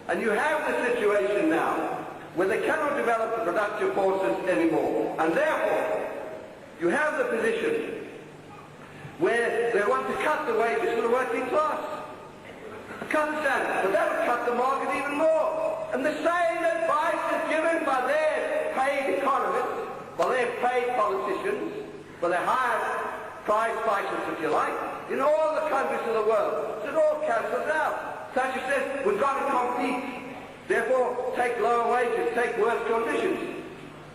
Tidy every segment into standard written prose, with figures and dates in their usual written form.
And you have the situation now where they cannot develop the productive forces anymore. And therefore, you have the position where they want to cut the wages for the working class. Cut standards, but that would cut the market even more. And the same advice is given by their paid economists, by their paid politicians, by their higher prize fighters, if you like, in all the countries of the world. So it all cancels out. Thatcher says, we've got to compete. Therefore, take lower wages, take worse conditions.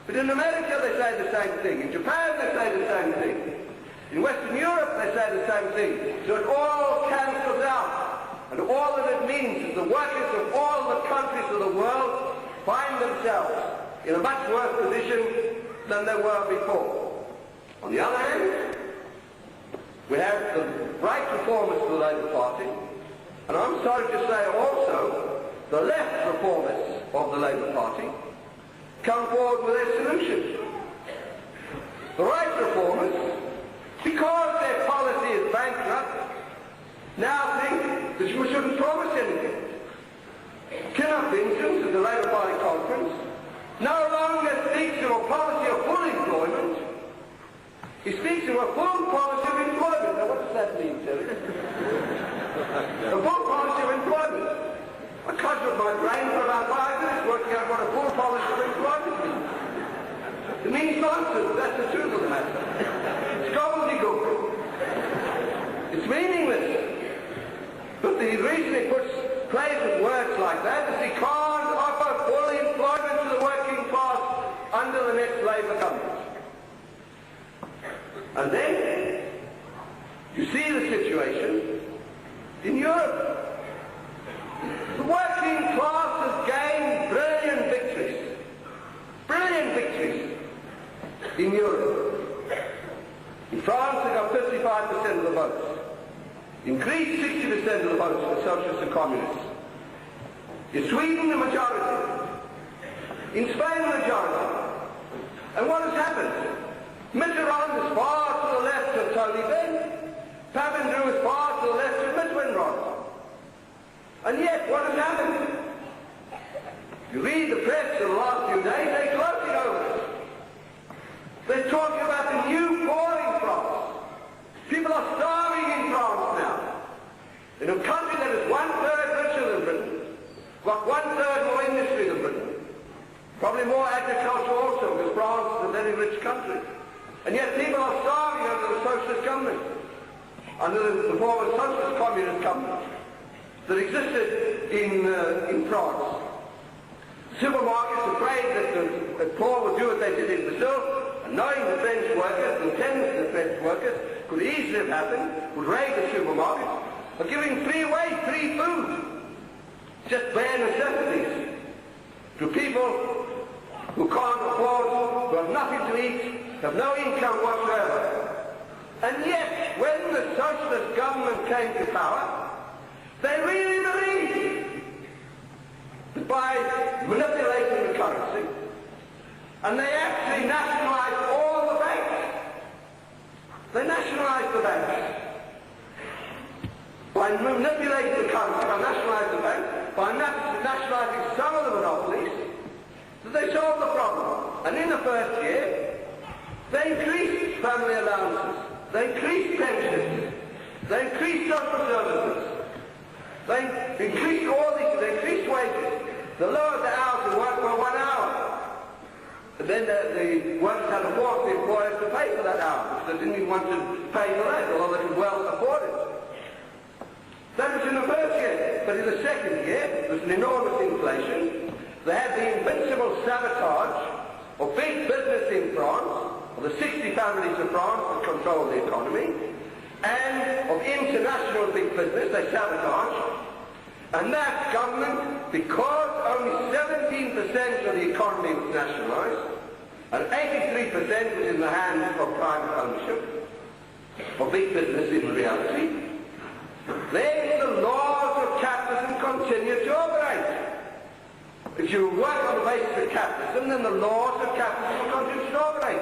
But in America, they say the same thing. In Japan, they say the same thing. In Western Europe, they say the same thing. So it all cancels out. And all that it means is the workers of all the countries of the world find themselves in a much worse position than they were before. On the other hand, we have the right reformers of the Labour Party, and I'm sorry to say also the left reformers of the Labour Party come forward with their solutions. The right reformers, because their policy is bankrupt, now think that you shouldn't promise anything. Kinnock, for instance, at the Labour Party conference, no longer speaks of a policy of full employment. He speaks of a full policy of employment. Now what does that mean, Terry? A full policy of employment. I cudgeled my brain for about 5 minutes working out what a full policy of employment means. It means nonsense. That's the truth of the matter. It's gobbledygook. It's meaningless. But the reason he plays with words like that is he can't offer full employment to the working class under the next Labour government. And then you see the situation in Europe. The working class has gained brilliant victories in Europe. In France they got 55% of the votes. In Greece 60% of the votes for socialists and communists. In Sweden the majority. In Spain the majority. And what has happened? Mitterrand is far to the left of Tony Benn. Papandreou is far to the left of Mitterrand. And yet, what has happened? You read the press in the last few days, they're gloating over it. They're talking about the new poor in France. People are starving in France now. In a country that is 1/3 richer than Britain, got 1/3 more industry than Britain, probably more agriculture also, because France is a very rich country. And yet people are starving under the socialist government, under the former socialist communist government that existed in France. Supermarkets afraid that the poor would do what they did in Brazil, and knowing the French workers, the tendency of the French workers, could easily have happened, would raid the supermarket, are giving free food, just bare necessities, to people who can't afford, who have nothing to eat, have no income whatsoever. And yet, when the socialist government came to power, they really believed that by manipulating the currency, and they actually nationalized all the banks. They nationalized the banks. By manipulating the currency, by nationalizing the banks, by nationalizing some of the monopolies, that they solved the problem. And in the first year, they increased family allowances, they increased pensions, they increased social services, they increased all these, they increased wages, they lowered the hours and worked for 1 hour. And then the workers had to force the employers to pay for that hour, because they didn't even want to pay for that, although they could well afford it. That was in the first year. But in the second year, there was an enormous inflation. They had the invincible sabotage of big business in France, of the 60 families of France that control the economy, and of international big business, they sabotaged. And that government, because only 17% of the economy was nationalized, and 83% was in the hands of private ownership, of big business in reality, then the laws of capitalism continue to operate. If you work on the basis of capitalism, then the laws of capitalism will continue to operate.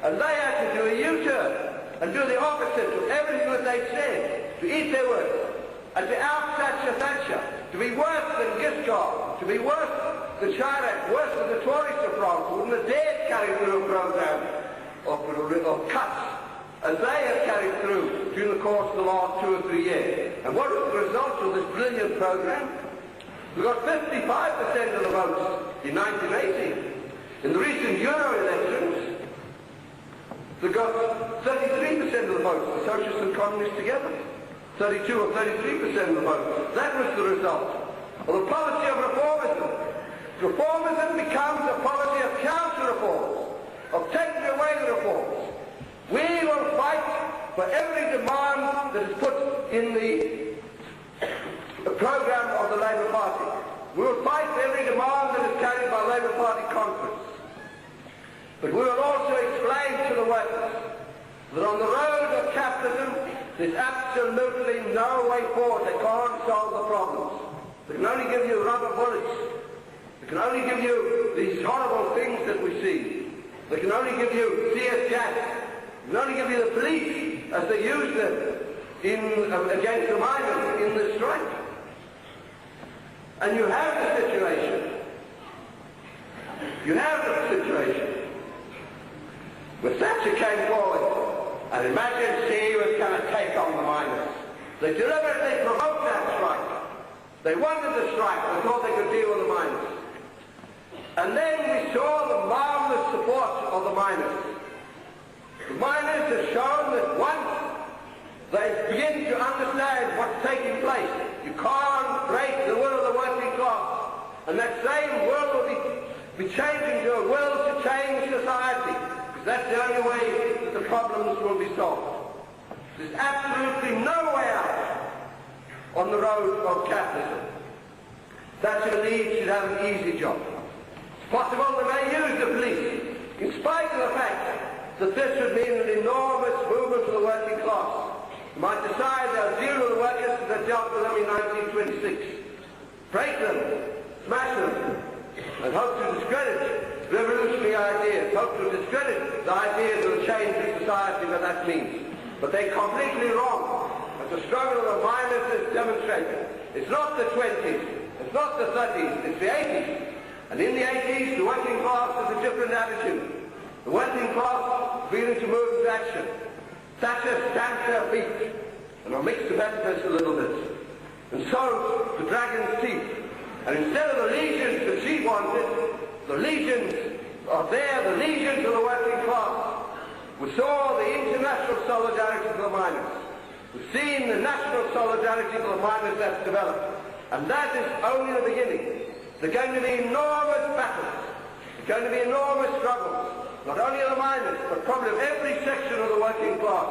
And they had to do a U-turn and do the opposite to everything that they said, to eat their words, and to out-Thatcher, to be worse than Giscard, to be worse than China, worse than the tourists of France, who wouldn't have dared carry through a program of cuts as they have carried through during the course of the last 2 or 3 years. And what was the result of this brilliant program? We got 55% of the votes in 1980. In the recent Euro elections, they got 33% of the votes, the socialists and communists together. 32 or 33% of the votes. That was the result of the policy of reformism. Reformism becomes a policy of counter-reforms, of taking away the reforms. We will fight for every demand that is put in the program of the Labour Party. We will fight for every demand that is carried by Labour Party conference. But we will also explain to the workers that on the road of capitalism, there's absolutely no way forward. They can't solve the problems. They can only give you rubber bullets. They can only give you these horrible things that we see. They can only give you CS gas. They can only give you the police as they use them against the miners in the strike. And you have the situation. You have the situation where Thatcher came forward and imagined she was going to take on the miners. They deliberately provoked that strike. They wanted the strike. They thought they could deal with the miners. And then we saw the marvelous support of the miners. The miners have shown that once they begin to understand what's taking place, you can't break the will of the working class. And that same will be changing to a will to change society. That's the only way that the problems will be solved. There's absolutely no way out on the road of capitalism. Thatcher Leeds should have an easy job. It's possible they may use the police, in spite of the fact that this would mean an enormous movement of the working class. They might decide they'll deal with the workers as they dealt with them in 1926. Break them, smash them, and hope to discredit revolutionary ideas, hope to discredit the ideas of a change in society, what that means. But they're completely wrong. As the struggle of the miners has demonstrated, it's not the 20s, it's not the 30s, it's the 80s. And in the 80s, the working class has a different attitude. The working class is beginning to move into action. Thatcher stamped her feet, and I'll mix the metaphors a little bit, and so the dragon's teeth. And instead of the legions that she wanted, the legions are there, the legions of the working class. We saw the international solidarity of the miners. We've seen the national solidarity of the miners that's developed. And that is only the beginning. There are going to be enormous battles. There are going to be enormous struggles. Not only of the miners, but probably of every section of the working class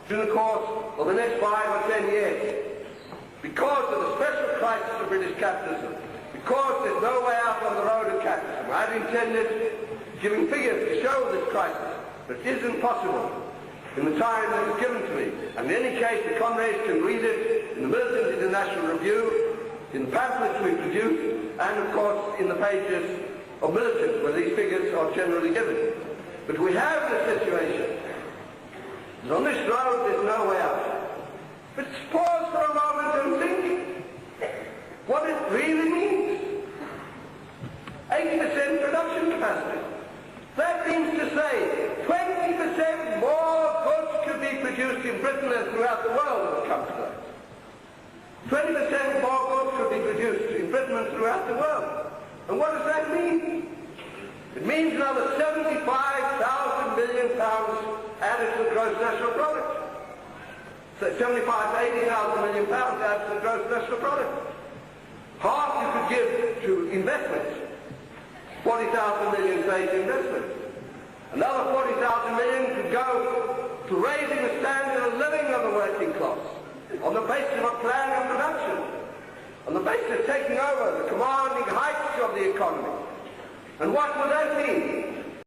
during the course of the next 5 or 10 years. Because of the special crisis of British capitalism. Because there's no way out on the road of capitalism. I've intended giving figures to show this crisis, but it isn't possible in the time that is given to me. And in any case, the comrades can read it in the Militant International Review, in the pamphlets we produce, and of course in the pages of Militant, where these figures are generally given. But we have the situation that on this road there's no way out. But pause for a moment and think what it really means. 80% production capacity. That means to say 20% more goods could be produced in Britain and throughout the world when it comes to that. 20% more goods could be produced in Britain and throughout the world. And what does that mean? It means another 75,000 million pounds added to the gross national product. So 75 to 80,000 million pounds added to the gross national product. Half you could give to investments. 40,000 million say to investments. Another 40,000 million could go to raising the standard of living of the working class on the basis of a plan of production, on the basis of taking over the commanding heights of the economy. And what would that mean?